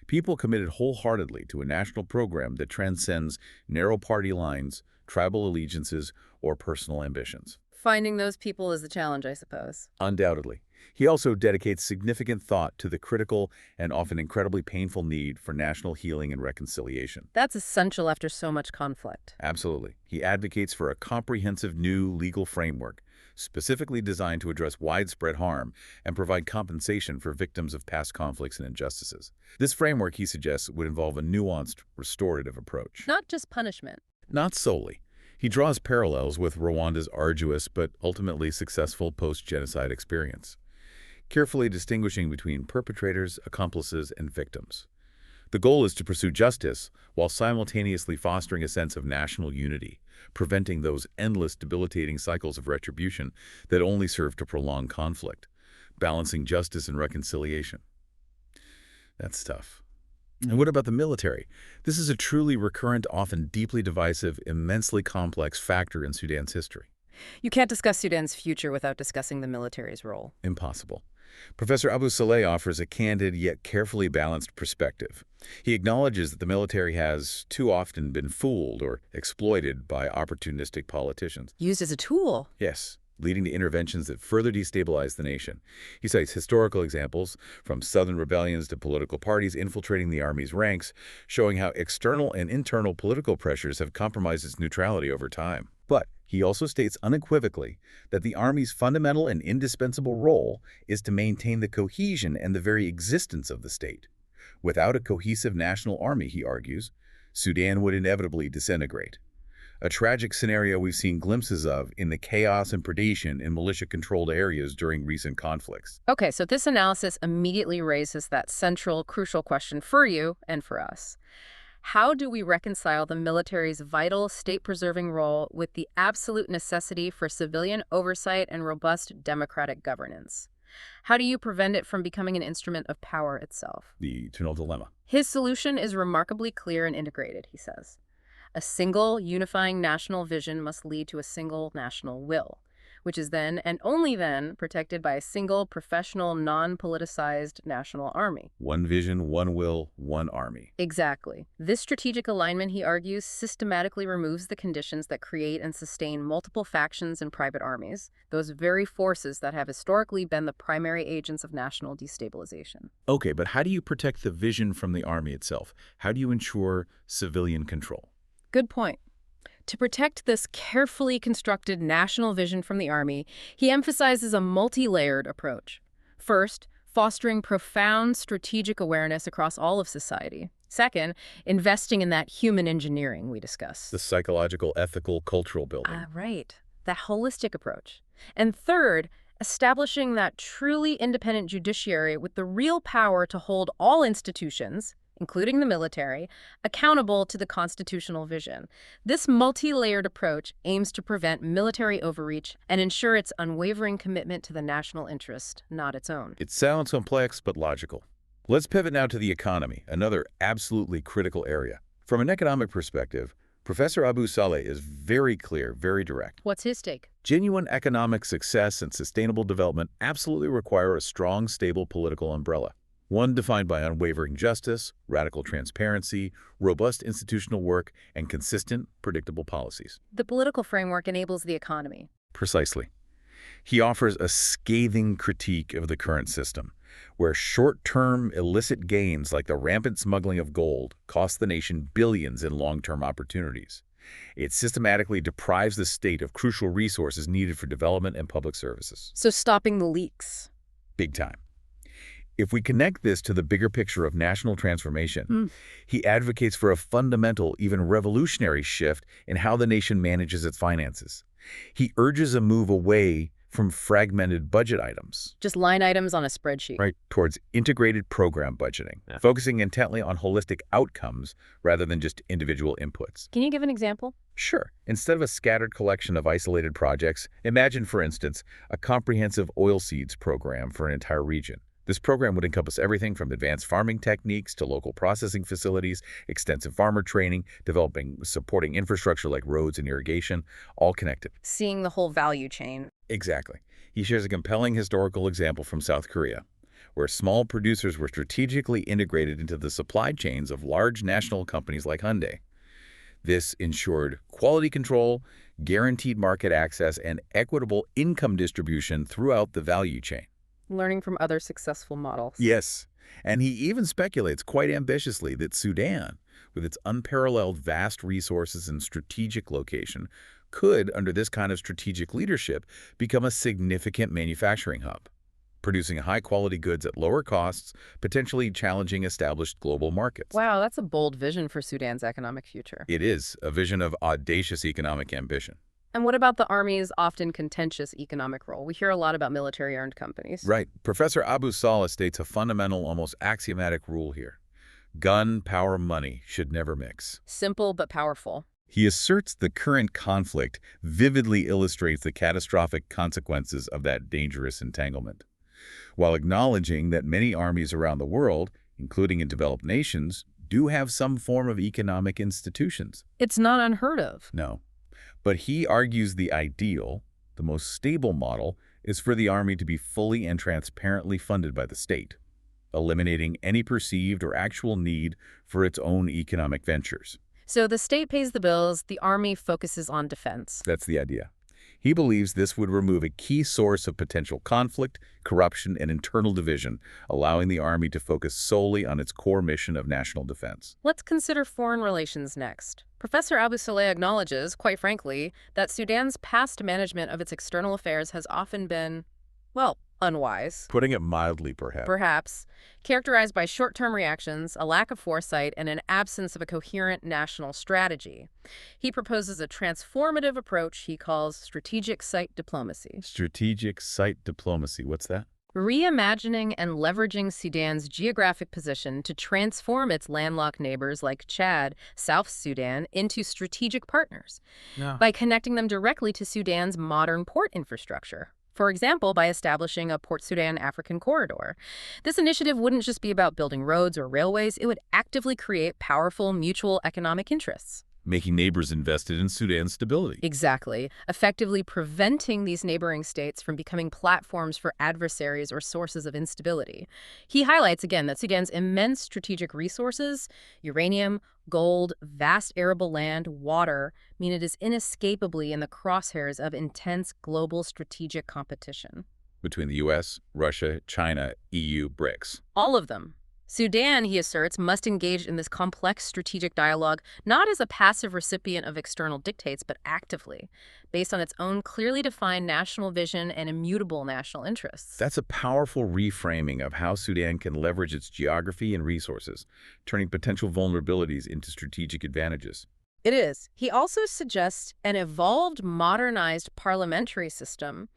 People committed wholeheartedly to a national program that transcends narrow party lines, tribal allegiances, or personal ambitions. Finding those people is the challenge, I suppose. Undoubtedly. He also dedicates significant thought to the critical and often incredibly painful need for national healing and reconciliation. That's essential after so much conflict. Absolutely. He advocates for a comprehensive new legal framework, specifically designed to address widespread harm and provide compensation for victims of past conflicts and injustices. This framework, he suggests, would involve a nuanced, restorative approach. Not just punishment. Not solely. He draws parallels with Rwanda's arduous but ultimately successful post-genocide experience, carefully distinguishing between perpetrators, accomplices, and victims. The goal is to pursue justice while simultaneously fostering a sense of national unity, preventing those endless debilitating cycles of retribution that only serve to prolong conflict, balancing justice and reconciliation. That's tough. And what about the military? This is a truly recurrent, often deeply divisive, immensely complex factor in Sudan's history. You can't discuss Sudan's future without discussing the military's role. Impossible. Professor Abu Saleh offers a candid yet carefully balanced perspective. He acknowledges that the military has too often been fooled or exploited by opportunistic politicians. Used as a tool. Yes, leading to interventions that further destabilize the nation. He cites historical examples, from southern rebellions to political parties infiltrating the army's ranks, showing how external and internal political pressures have compromised its neutrality over time. But he also states unequivocally that the Army's fundamental and indispensable role is to maintain the cohesion and the very existence of the state. Without a cohesive national army, he argues, Sudan would inevitably disintegrate. A tragic scenario we've seen glimpses of in the chaos and predation in militia-controlled areas during recent conflicts. Okay, so this analysis immediately raises that central, crucial question for you and for us. How do we reconcile the military's vital state-preserving role with the absolute necessity for civilian oversight and robust democratic governance? How do you prevent it from becoming an instrument of power itself? The eternal dilemma. His solution is remarkably clear and integrated, he says. A single, unifying national vision must lead to a single national will, which is then, and only then, protected by a single, professional, non-politicized national army. One vision, one will, one army. Exactly. This strategic alignment, he argues, systematically removes the conditions that create and sustain multiple factions and private armies, those very forces that have historically been the primary agents of national destabilization. Okay, but how do you protect the vision from the army itself? How do you ensure civilian control? Good point. To protect this carefully constructed national vision from the army, he emphasizes a multi-layered approach. First, fostering profound strategic awareness across all of society. Second, investing in that human engineering we discussed. The psychological, ethical, cultural building. Right. That holistic approach. And third, establishing that truly independent judiciary with the real power to hold all institutions, including the military, accountable to the constitutional vision. This multi-layered approach aims to prevent military overreach and ensure its unwavering commitment to the national interest, not its own. It sounds complex, but logical. Let's pivot now to the economy, another absolutely critical area. From an economic perspective, Professor Abu Saleh is very clear, very direct. What's his take? Genuine economic success and sustainable development absolutely require a strong, stable political umbrella. One defined by unwavering justice, radical transparency, robust institutional work, and consistent, predictable policies. The political framework enables the economy. Precisely. He offers a scathing critique of the current system, where short-term illicit gains like the rampant smuggling of gold cost the nation billions in long-term opportunities. It systematically deprives the state of crucial resources needed for development and public services. So stopping the leaks. Big time. If we connect this to the bigger picture of national transformation, he advocates for a fundamental, even revolutionary shift in how the nation manages its finances. He urges a move away from fragmented budget items. Just line items on a spreadsheet. Right, towards integrated program budgeting, focusing intently on holistic outcomes rather than just individual inputs. Can you give an example? Sure. Instead of a scattered collection of isolated projects, imagine, for instance, a comprehensive oilseeds program for an entire region. This program would encompass everything from advanced farming techniques to local processing facilities, extensive farmer training, supporting infrastructure like roads and irrigation, all connected. Seeing the whole value chain. Exactly. He shares a compelling historical example from South Korea, where small producers were strategically integrated into the supply chains of large national companies like Hyundai. This ensured quality control, guaranteed market access, and equitable income distribution throughout the value chain. Learning from other successful models. Yes, and he even speculates quite ambitiously that Sudan, with its unparalleled vast resources and strategic location, could, under this kind of strategic leadership, become a significant manufacturing hub, producing high-quality goods at lower costs, potentially challenging established global markets. Wow, that's a bold vision for Sudan's economic future. It is a vision of audacious economic ambition. And what about the Army's often contentious economic role? We hear a lot about military-owned companies. Right. Professor Abu Saleh states a fundamental, almost axiomatic rule here. Gun, power, money should never mix. Simple but powerful. He asserts the current conflict vividly illustrates the catastrophic consequences of that dangerous entanglement, while acknowledging that many armies around the world, including in developed nations, do have some form of economic institutions. It's not unheard of. No. But he argues the ideal, the most stable model, is for the army to be fully and transparently funded by the state, eliminating any perceived or actual need for its own economic ventures. So the state pays the bills, the Army focuses on defense. That's the idea. He believes this would remove a key source of potential conflict, corruption, and internal division, allowing the Army to focus solely on its core mission of national defense. Let's consider foreign relations next. Professor Abu Saleh acknowledges, quite frankly, that Sudan's past management of its external affairs has often been, well, unwise, Putting it mildly, perhaps. perhaps, characterized by short-term reactions, a lack of foresight, and an absence of a coherent national strategy. He proposes a transformative approach he calls strategic site diplomacy. Strategic site diplomacy. What's that? Reimagining and leveraging Sudan's geographic position to transform its landlocked neighbors like Chad, South Sudan, into strategic partners No. by connecting them directly to Sudan's modern port infrastructure. For example, by establishing a Port Sudan African corridor. This initiative wouldn't just be about building roads or railways, it would actively create powerful mutual economic interests. Making neighbors invested in Sudan's stability. Exactly, effectively preventing these neighboring states from becoming platforms for adversaries or sources of instability. He highlights again that Sudan's immense strategic resources, uranium, gold, vast arable land, water, mean it is inescapably in the crosshairs of intense global strategic competition. Between the U.S., Russia, China, EU, BRICS. All of them. Sudan, he asserts, must engage in this complex strategic dialogue not as a passive recipient of external dictates, but actively, based on its own clearly defined national vision and immutable national interests. That's a powerful reframing of how Sudan can leverage its geography and resources, turning potential vulnerabilities into strategic advantages. It is. He also suggests an evolved, modernized parliamentary system,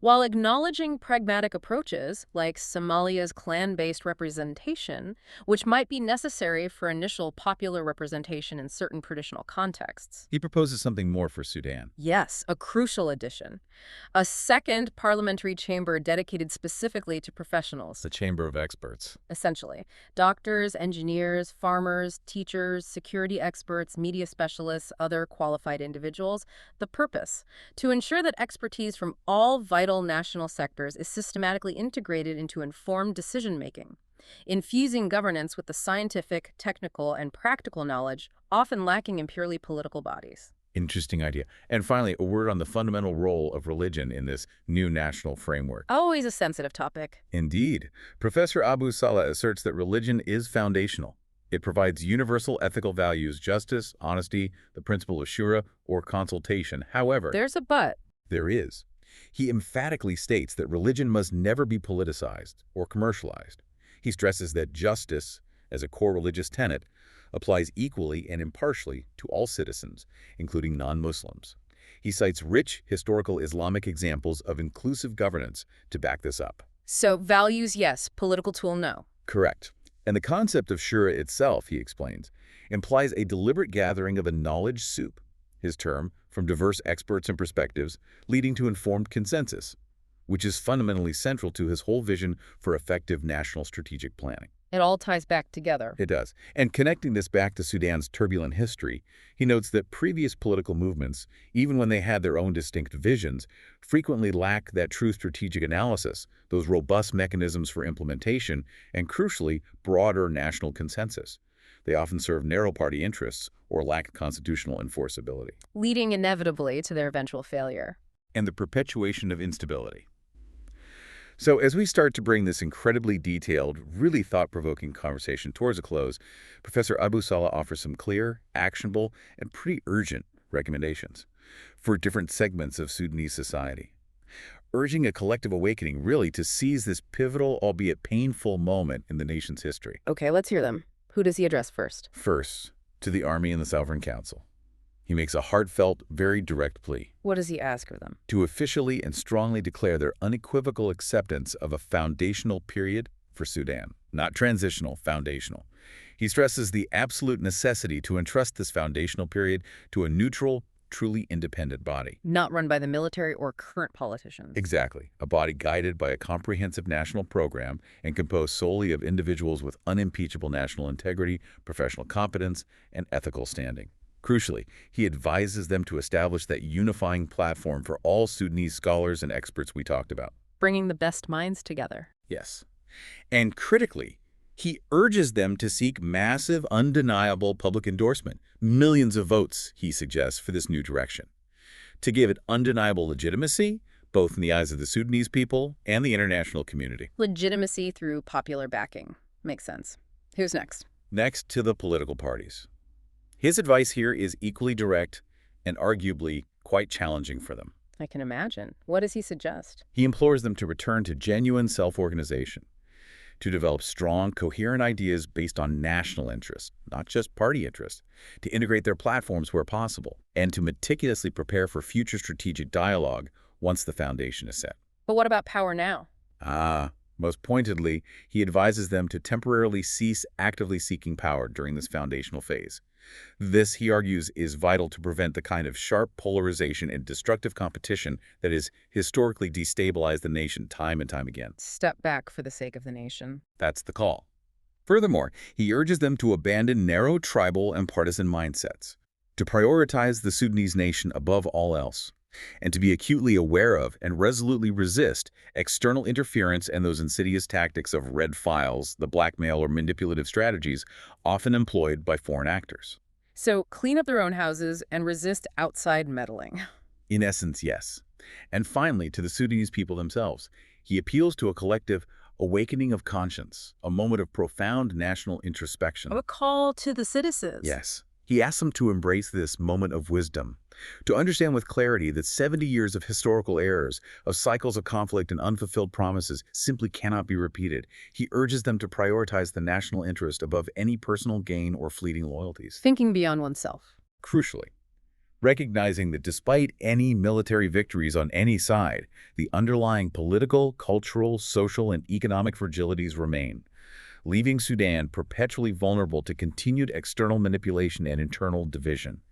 while acknowledging pragmatic approaches like Somalia's clan-based representation, which might be necessary for initial popular representation in certain traditional contexts. He proposes something more for Sudan. Yes, a crucial addition. A second parliamentary chamber dedicated specifically to professionals. The Chamber of Experts. Essentially, doctors, engineers, farmers, teachers, security experts, media specialists, other qualified individuals. The purpose: to ensure that expertise from all vital national sectors is systematically integrated into informed decision-making, infusing governance with the scientific, technical, and practical knowledge often lacking in purely political bodies. Interesting idea. And finally, a word on the fundamental role of religion in this new national framework. Always a sensitive topic. Indeed. Professor Abu Saleh asserts that religion is foundational. It provides universal ethical values, justice, honesty, the principle of shura, or consultation. However, There's a but. there is. He emphatically states that religion must never be politicized or commercialized. He stresses that justice, as a core religious tenet, applies equally and impartially to all citizens, including non-Muslims. He cites rich historical Islamic examples of inclusive governance to back this up. So values, yes. Political tool, no. Correct. And the concept of shura itself, he explains, implies a deliberate gathering of a knowledge soup, his term, from diverse experts and perspectives, leading to informed consensus, which is fundamentally central to his whole vision for effective national strategic planning. It all ties back together. It does. And connecting this back to Sudan's turbulent history, he notes that previous political movements, even when they had their own distinct visions, frequently lack that true strategic analysis, those robust mechanisms for implementation, and crucially, broader national consensus. They often serve narrow party interests or lack constitutional enforceability. Leading inevitably to their eventual failure. And the perpetuation of instability. So as we start to bring this incredibly detailed, really thought-provoking conversation towards a close, Professor Abu Saleh offers some clear, actionable, and pretty urgent recommendations for different segments of Sudanese society, urging a collective awakening really to seize this pivotal, albeit painful moment in the nation's history. Okay, let's hear them. Who does he address first? First, to the Army and the Sovereign Council. He makes a heartfelt, very direct plea What does he ask of them? to officially and strongly declare their unequivocal acceptance of a foundational period for Sudan. Not transitional, foundational. He stresses the absolute necessity to entrust this foundational period to a neutral, truly independent body. Not run by the military or current politicians. Exactly. A body guided by a comprehensive national program and composed solely of individuals with unimpeachable national integrity, professional competence, and ethical standing. Crucially, he advises them to establish that unifying platform for all Sudanese scholars and experts we talked about. Bringing the best minds together. Yes. And critically, he urges them to seek massive, undeniable public endorsement, millions of votes, he suggests, for this new direction, to give it undeniable legitimacy, both in the eyes of the Sudanese people and the international community. Legitimacy through popular backing. Makes sense. Who's next? Next, to the political parties. His advice here is equally direct and arguably quite challenging for them. I can imagine. What does he suggest? He implores them to return to genuine self-organization, to develop strong, coherent ideas based on national interest, not just party interest, to integrate their platforms where possible, and to meticulously prepare for future strategic dialogue once the foundation is set. But what about power now? Most pointedly, he advises them to temporarily cease actively seeking power during this foundational phase. This, he argues, is vital to prevent the kind of sharp polarization and destructive competition that has historically destabilized the nation time and time again. Step back for the sake of the nation. That's the call. Furthermore, he urges them to abandon narrow tribal and partisan mindsets, to prioritize the Sudanese nation above all else, and to be acutely aware of and resolutely resist external interference and those insidious tactics of red files, the blackmail or manipulative strategies often employed by foreign actors. So clean up their own houses and resist outside meddling. In essence, yes. And finally, to the Sudanese people themselves, he appeals to a collective awakening of conscience, a moment of profound national introspection. A call to the citizens. Yes. He asks them to embrace this moment of wisdom, to understand with clarity that 70 years of historical errors, of cycles of conflict and unfulfilled promises simply cannot be repeated. He urges them to prioritize the national interest above any personal gain or fleeting loyalties. Thinking beyond oneself. Crucially, recognizing that despite any military victories on any side, the underlying political, cultural, social, and economic fragilities remain, leaving Sudan perpetually vulnerable to continued external manipulation and internal division.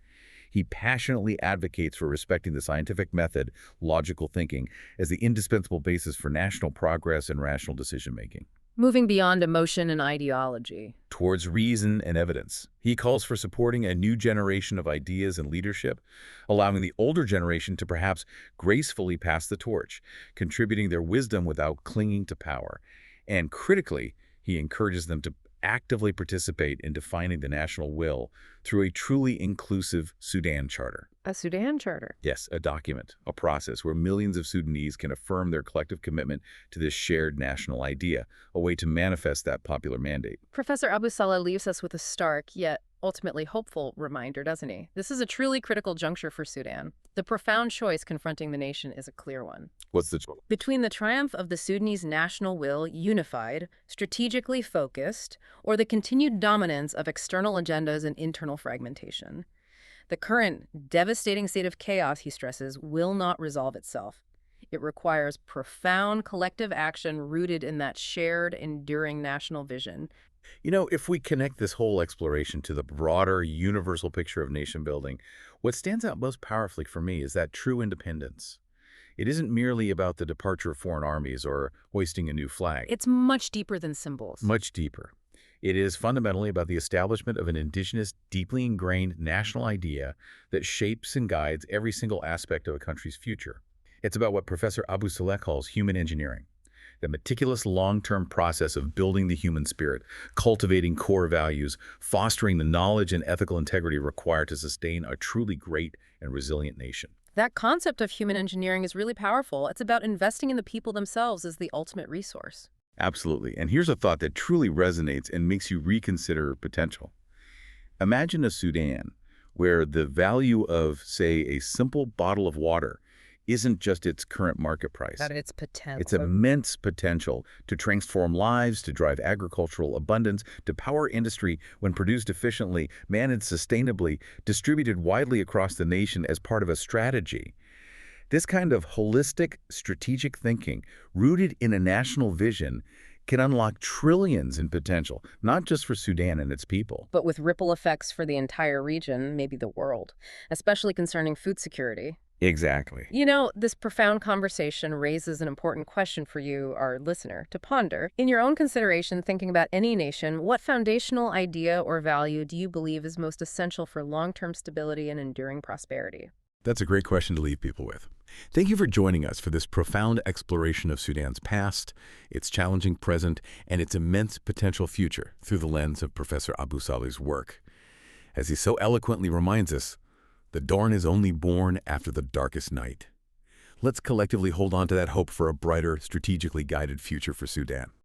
He passionately advocates for respecting the scientific method, logical thinking, as the indispensable basis for national progress and rational decision-making. Moving beyond emotion and ideology. Towards reason and evidence, he calls for supporting a new generation of ideas and leadership, allowing the older generation to perhaps gracefully pass the torch, contributing their wisdom without clinging to power. And critically, he encourages them to actively participate in defining the national will through a truly inclusive Sudan Charter. A Sudan Charter? Yes, a document, a process where millions of Sudanese can affirm their collective commitment to this shared national idea, a way to manifest that popular mandate. Professor Abu Saleh leaves us with a stark, yet ultimately hopeful reminder, doesn't he? This is a truly critical juncture for Sudan. The profound choice confronting the nation is a clear one. What's the choice? Between the triumph of the Sudanese national will, unified, strategically focused, or the continued dominance of external agendas and internal fragmentation. The current devastating state of chaos, he stresses, will not resolve itself. It requires profound collective action rooted in that shared, enduring national vision. You know, if we connect this whole exploration to the broader, universal picture of nation building, what stands out most powerfully for me is that true independence. It isn't merely about the departure of foreign armies or hoisting a new flag. It's much deeper than symbols. Much deeper. It is fundamentally about the establishment of an indigenous, deeply ingrained national idea that shapes and guides every single aspect of a country's future. It's about what Professor Abu Saleh calls human engineering, the meticulous long-term process of building the human spirit, cultivating core values, fostering the knowledge and ethical integrity required to sustain a truly great and resilient nation. That concept of human engineering is really powerful. It's about investing in the people themselves as the ultimate resource. Absolutely. And here's a thought that truly resonates and makes you reconsider potential. Imagine a Sudan where the value of, say, a simple bottle of water isn't just its current market price. That its potential. Its immense potential to transform lives, to drive agricultural abundance, to power industry when produced efficiently, managed sustainably, distributed widely across the nation as part of a strategy. This kind of holistic, strategic thinking, rooted in a national vision, can unlock trillions in potential, not just for Sudan and its people, but with ripple effects for the entire region, maybe the world, especially concerning food security. Exactly. You know, this profound conversation raises an important question for you, our listener, to ponder. In your own consideration, thinking about any nation, what foundational idea or value do you believe is most essential for long-term stability and enduring prosperity? That's a great question to leave people with. Thank you for joining us for this profound exploration of Sudan's past, its challenging present, and its immense potential future through the lens of Professor Abu Saleh's work. As he so eloquently reminds us, the dawn is only born after the darkest night. Let's collectively hold on to that hope for a brighter, strategically guided future for Sudan.